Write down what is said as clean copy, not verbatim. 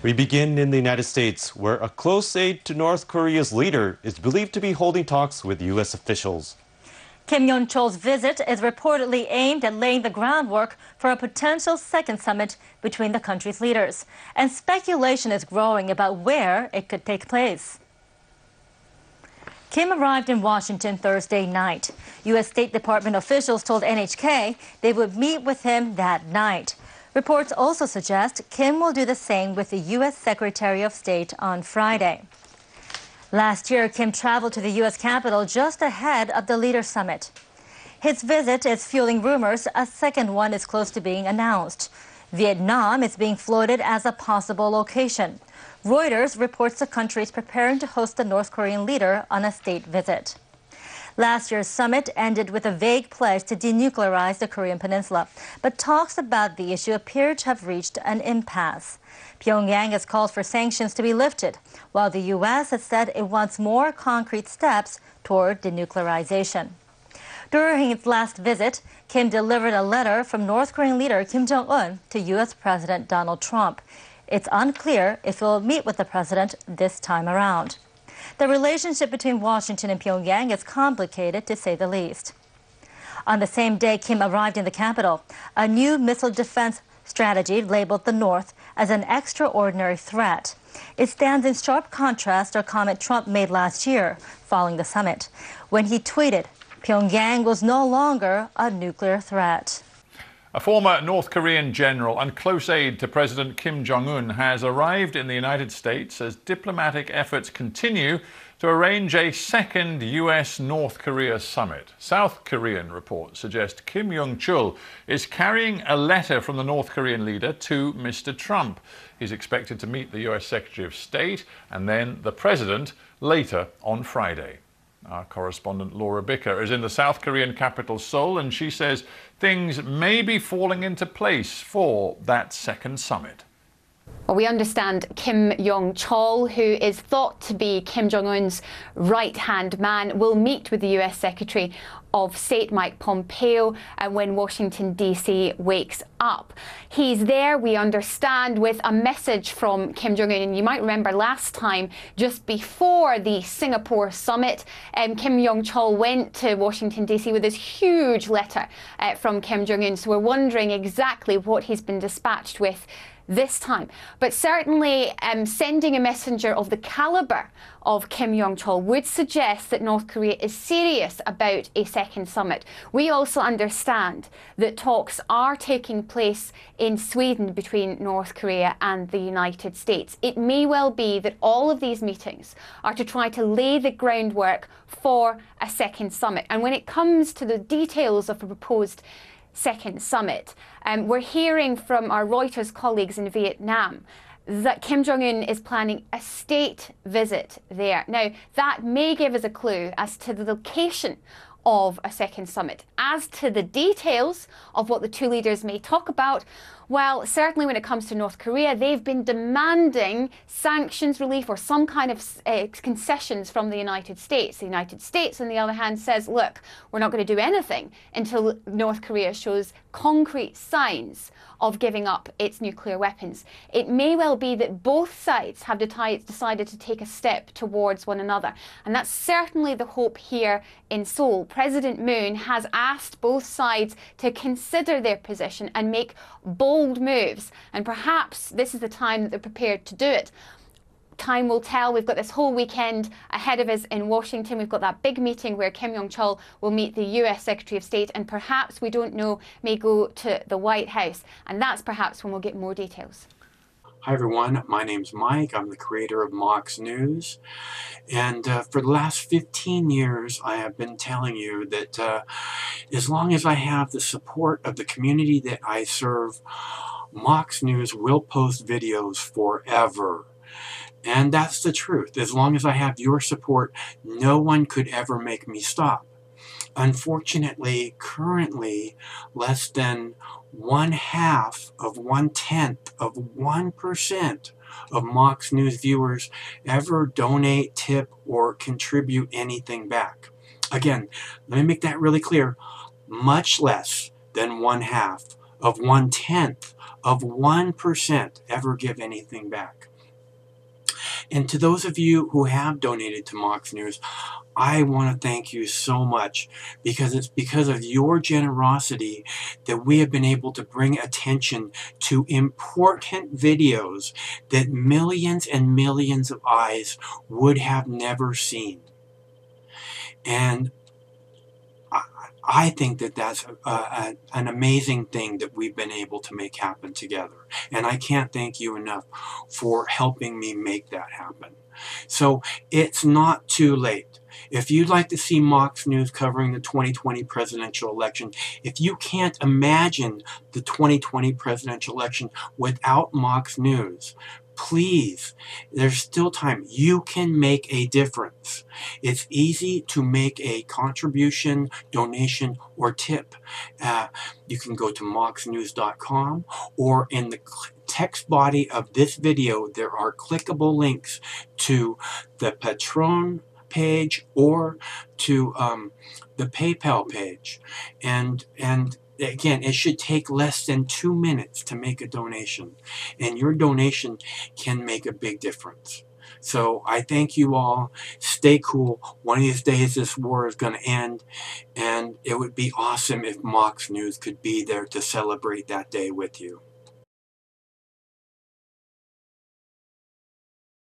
We begin in the United States, where a close aide to North Korea's leader is believed to be holding talks with U.S. officials. Kim Yong-chol's visit is reportedly aimed at laying the groundwork for a potential second summit between the country's leaders. And speculation is growing about where it could take place. Kim arrived in Washington Thursday night. U.S. State Department officials told NHK they would meet with him that night. Reports also suggest Kim will do the same with the U.S. Secretary of State on Friday. Last year, Kim traveled to the U.S. Capitol just ahead of the Leaders Summit. His visit is fueling rumors a second one is close to being announced. Vietnam is being floated as a possible location. Reuters reports the country is preparing to host the North Korean leader on a state visit. Last year's summit ended with a vague pledge to denuclearize the Korean peninsula, but talks about the issue appear to have reached an impasse. Pyongyang has called for sanctions to be lifted, while the U.S. has said it wants more concrete steps toward denuclearization. During its last visit, Kim delivered a letter from North Korean leader Kim Jong-un to U.S. President Donald Trump. It's unclear if he'll meet with the president this time around. The relationship between Washington and Pyongyang is complicated, to say the least. On the same day Kim arrived in the capital, a new missile defense strategy labeled the North as an extraordinary threat. It stands in sharp contrast to a comment Trump made last year following the summit, when he tweeted, "Pyongyang was no longer a nuclear threat." A former North Korean general and close aide to President Kim Jong-un has arrived in the United States as diplomatic efforts continue to arrange a second US-North Korea summit. South Korean reports suggest Kim Yong-chol is carrying a letter from the North Korean leader to Mr. Trump. He's expected to meet the US Secretary of State and then the President later on Friday. Our correspondent Laura Bicker is in the South Korean capital Seoul, and she says things may be falling into place for that second summit. Well, we understand Kim Yong-chol, who is thought to be Kim Jong-un's right-hand man, will meet with the US Secretary of State Mike Pompeo when Washington, D.C. wakes up. He's there, we understand, with a message from Kim Jong-un. And you might remember last time, just before the Singapore summit, Kim Yong-chol went to Washington, D.C. with this huge letter from Kim Jong-un. So we're wondering exactly what he's been dispatched with this time. But certainly sending a messenger of the calibre of Kim Yong-chol would suggest that North Korea is serious about a second summit. We also understand that talks are taking place in Sweden between North Korea and the United States. It may well be that all of these meetings are to try to lay the groundwork for a second summit. And when it comes to the details of a proposed second summit, we're hearing from our Reuters colleagues in Vietnam that Kim Jong-un is planning a state visit there. Now, that may give us a clue as to the location of a second summit. As to the details of what the two leaders may talk about, well, certainly when it comes to North Korea, they've been demanding sanctions relief or some kind of concessions from the United States. The United States, on the other hand, says, look, we're not going to do anything until North Korea shows concrete signs of giving up its nuclear weapons. It may well be that both sides have decided to take a step towards one another. And that's certainly the hope here in Seoul. President Moon has asked both sides to consider their position and make bold moves. And perhaps this is the time that they're prepared to do it. Time will tell. We've got this whole weekend ahead of us in Washington. We've got that big meeting where Kim Yong-chol will meet the US Secretary of State and perhaps, we don't know, may go to the White House. And that's perhaps when we'll get more details. Hi everyone, my name's Mike. I'm the creator of Mox News. And for the last 15 years, I have been telling you that as long as I have the support of the community that I serve, Mox News will post videos forever. And that's the truth. As long as I have your support, no one could ever make me stop. Unfortunately, currently, less than 1/2 of 1/10 of 1% of Mox News viewers ever donate, tip, or contribute anything back. Again, let me make that really clear. Much less than 1/2 of 1/10 of 1% ever give anything back. And to those of you who have donated to Mox News, I want to thank you so much, because it's because of your generosity that we have been able to bring attention to important videos that millions and millions of eyes would have never seen. And I think that that's an amazing thing that we've been able to make happen together. And I can't thank you enough for helping me make that happen. So it's not too late. If you'd like to see Mox News covering the 2020 presidential election, if you can't imagine the 2020 presidential election without Mox News, please, there's still time. You can make a difference. It's easy to make a contribution, donation, or tip. You can go to moxnews.com, or in the text body of this video, there are clickable links to the Patreon page or to the PayPal page. And again, it should take less than 2 minutes to make a donation, and your donation can make a big difference. So I thank you all. Stay cool. One of these days this war is going to end, and it would be awesome if Mox News could be there to celebrate that day with you.